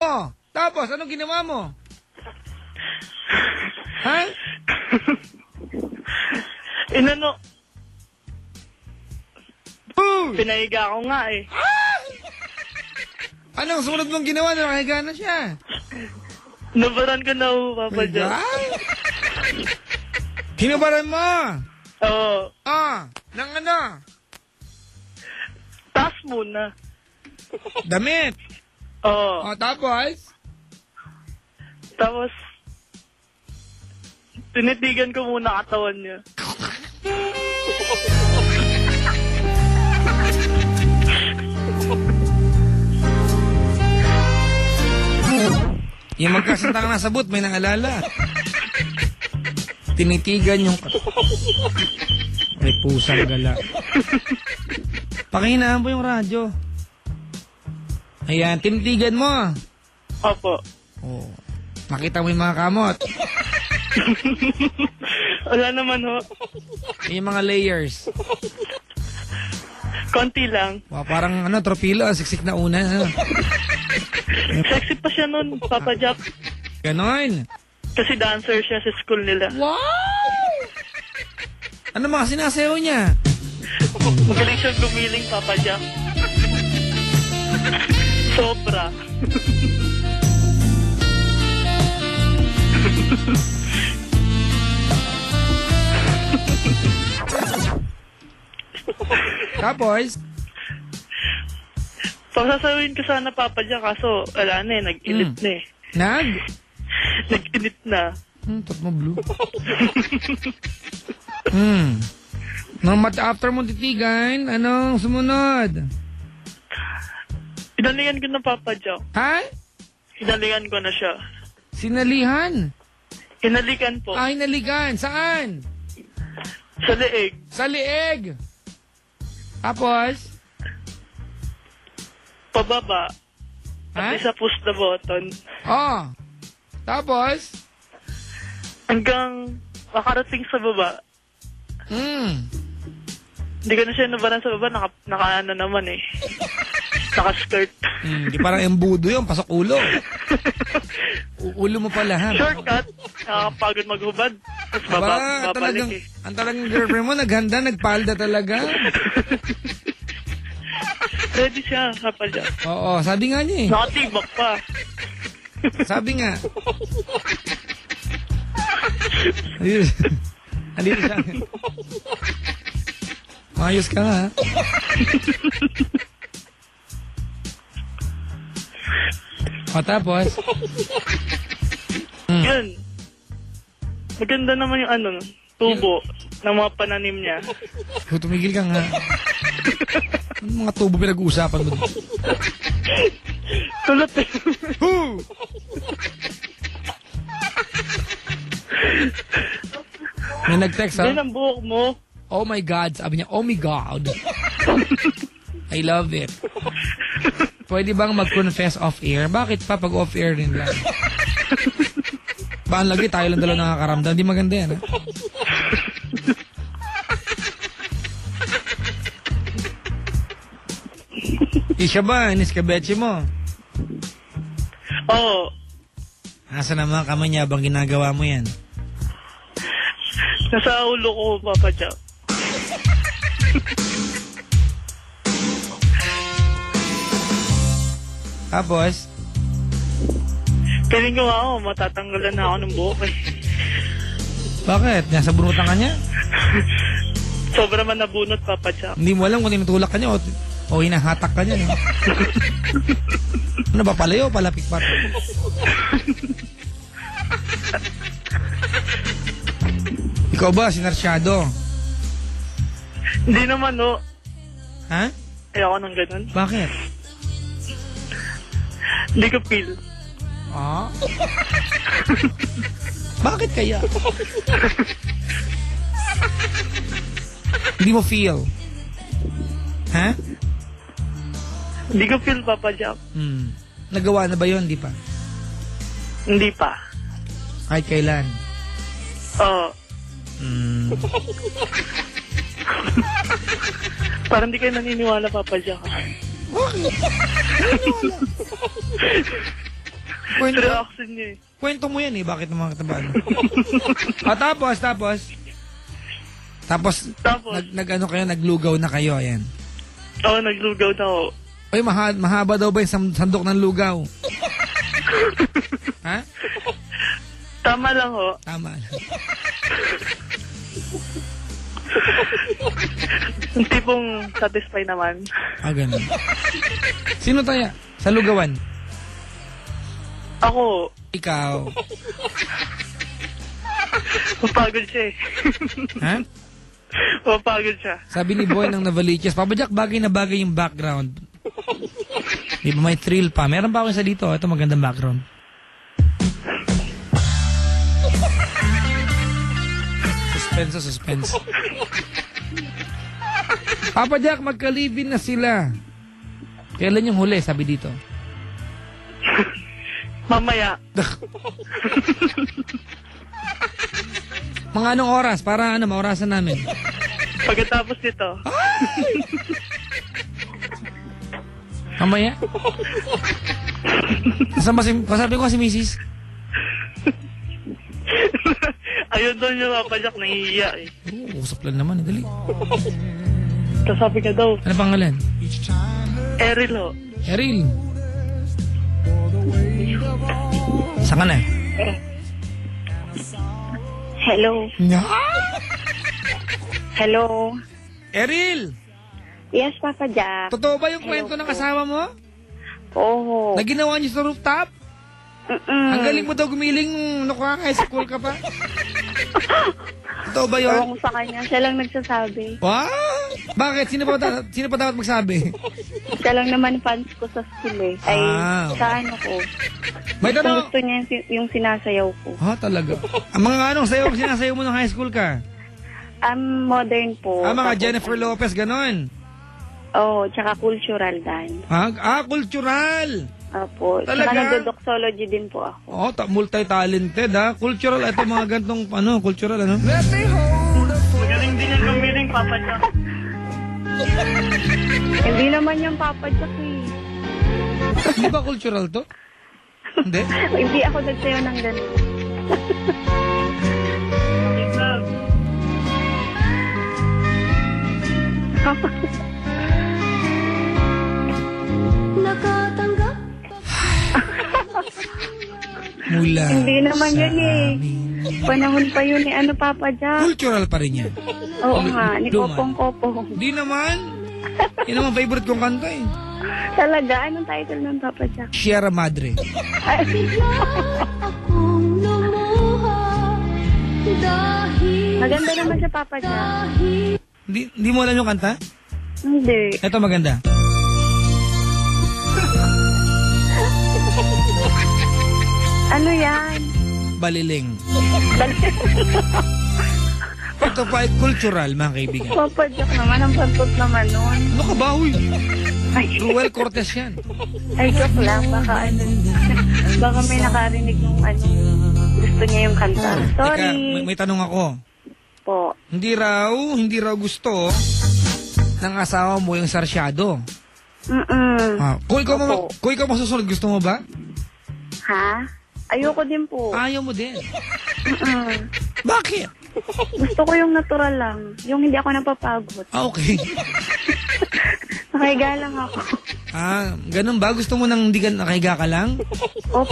Oh, tapos, anong ginawa mo? Ha? Inano? Pinahiga ko nga eh. Anong sunod mong ginawa na nakahiga na siya? Nabaran ko na Papa Jack. Hinubaran mo? Oo. Nang ano? Taas muna. Damit? Oo. Tapos? Tapos, tinitigan ko muna katawan niya. Yung magkasintang nasabot, may naalala. Tinitigan yung... May pusang gala. Pakihinaan po yung radyo. Ayan, tinitigan mo. Opo. Oh. Nakita mo yung mga kamot. Wala naman ho. Yung mga layers. Konti lang. Wow, parang ano, tropilo, siksik na una. Ano? Sexy pa siya nun, Papa Jack. Ganon. Kasi dancer siya sa school nila. Wow! Ano mga sinasayaw niya? Magaling siyang gumiling, Papa Jack. Sobra. Tapos? Pasasawin ko sana, Papa Jack, kaso wala na eh, nag-init na eh. Nag-init na. Tot mo blue. Nang after mo titigan, anong sumunod? Hinalihan ko na, Papa Jack. Ha? Hinalihan ko na siya. Sinalihan? Hinalikan po. Hinalikan. Saan? Sa leeg. Sa leeg. Tapos? Pababa. At isa push the button. Tapos? Hanggang makarating sa baba. Hindi ko na siya nabaran sa baba. Naka naman eh. Naka-skirt. Di parang embudo yun. Pasok ulo. Ulo mo pala ha. Shortcut. Nakakapagod maghubad. Tapos babalik eh. Ang talagang girlfriend mo, naghanda, nagpalda talaga. Ready siya, Papa Jack. Oo, sabi nga niya eh. Nakatibak pa. Sabi nga. Andito siya. Maayos ka ha. Tapos? Yun. Maganda naman yung tubo ng mga pananim niya. Tumigil ka nga. Anong mga tubo pinag-uusapan mo? Tulad eh. May nag-text ha? Yan ang buhok mo. Oh my God. Sabi niya, oh my God. I love it. Pwede bang mag-confess off-air? Bakit pa pag off-air rin lang? Baan lagi tayo lang dalawa nakakaramdam. Di maganda yan ha? Isya ba? Iniskabeche mo? Oo. Nasa naman kamay niya bang ginagawa mo yan? Nasa ulo ko, Papa Jack. Tapos? Piling ko nga matatanggalan na ako ng buhok eh. Bakit? Nasa bunutan ka niya? Sobra man nabunot, Papa Jack. Hindi mo alam kung tinutulak ka niya o hinahatak ka niya. Ano ba, palayo o palapik pa? Ikaw ba, sinarsyado? Hindi naman, no. Ha? Ayoko nang ganun. Bakit? Hindi ko feel. Bakit kaya? Hindi mo feel? Ha? Hindi ko feel, Papa Jack. Nagawa na ba yun? Di pa? Hindi pa. Kahit kailan? Oo. Parang di kayo naniniwala, Papa Jack. Bakit? Kwento, Reaction niya eh. kwento mo yan eh. Bakit naman kita ba? Tapos, Tapos, nag-ano kayo, naglugaw na kayo, ayan. Oo, naglugaw na ako. Ay, mahaba daw ba yung sandok ng lugaw? Ha? Tama lang ho. Tama. Yung tipong satisfy naman. Ganun. Sino tayo? Sa lugawan? Ako, Ikaw. mapagod siya eh. Ha? Mapagod siya. Sabi ni Boy ng Navaliches, Papa Jack, bagay na bagay yung background. Di ba may thrill pa? Meron pa ako isa dito. Ito magandang background. Suspense. Papa Jack, magkalibin na sila. Kailan yung huli, sabi dito? Mamaya. Mga anong oras? Para maorasan namin. Pagkatapos nito. Mamaya? Kasabi ko si Mrs. Ayun doon yung Papa Jack, nahihiya eh. Usap lang naman, dali. Kasabi ka daw, Ano pangalan? Eril ho. Eril. Saan ka na? Hello. Hello. Eril! Yes, Papa Jack. Totoo ba yung kwento ng asawa mo? Oo. Na ginawa niyo sa rooftop? Ang galing mo daw gumiling nung high school ka pa. Totoo ba yun? Ewan ko sa kanya. Siya lang nagsasabi. Wow! Bakit? Sino pa dapat magsabi? Siya lang naman fans ko sa school eh. Ay, Okay. sa ano ko. May tanong. Gusto niya yung sinasayaw ko. Talaga. Ang mga anong sinasayaw mo nung high school ka? Modern po. Mga Tapos, Jennifer Lopez, ganon. Oo, tsaka cultural dance. Cultural. Opo. Talaga? Tsaka nagdo-doxology din po ako. Multi-talented ha. Cultural, ito mga gantong, cultural, ano? Magaling din yung gumiling, Papa Jack. Hindi naman yung Papa Jack eh. Hindi ba cultural to? Hindi? Hindi ako nagsayaw ng ganun. Nakatanggap Mula Hindi naman sa yun eh. amin. Panahon pa yun ni Papa Jack. Cultural pa rin yan. Oo nga, ni Luma. Kopong-Kopong. Hindi naman. Yan naman favorite kong kanta eh. Talaga? Anong title ng Papa Jack? Sierra Madre. Ay, akong lumuha dahil maganda naman siya, Papa Jack. Hindi mo alam yung kanta? Hindi. Ito maganda. Ano yan? Baliling. Ito pa ay cultural, mga kaibigan. Papa Jack naman, ang pantot naman nun. Ano ka ba, huy? Ay, Ruel Cortez yan. ay joke lang. Baka baka may nakarinig ng gusto niya yung kanta. Sorry. Teka, may tanong ako. Po. Hindi raw gusto ng asawa mo yung sarsyado. Kung ikaw masusunod, gusto mo ba? Ha? Ayoko din po. Ayaw mo din. Mm-mm. Bakit? Gusto ko yung natural lang. Yung hindi ako napapagod. Okay. Nakahiga lang ako. Ganun ba? Gusto mo nang hindi ka nakahiga ka lang? Opo.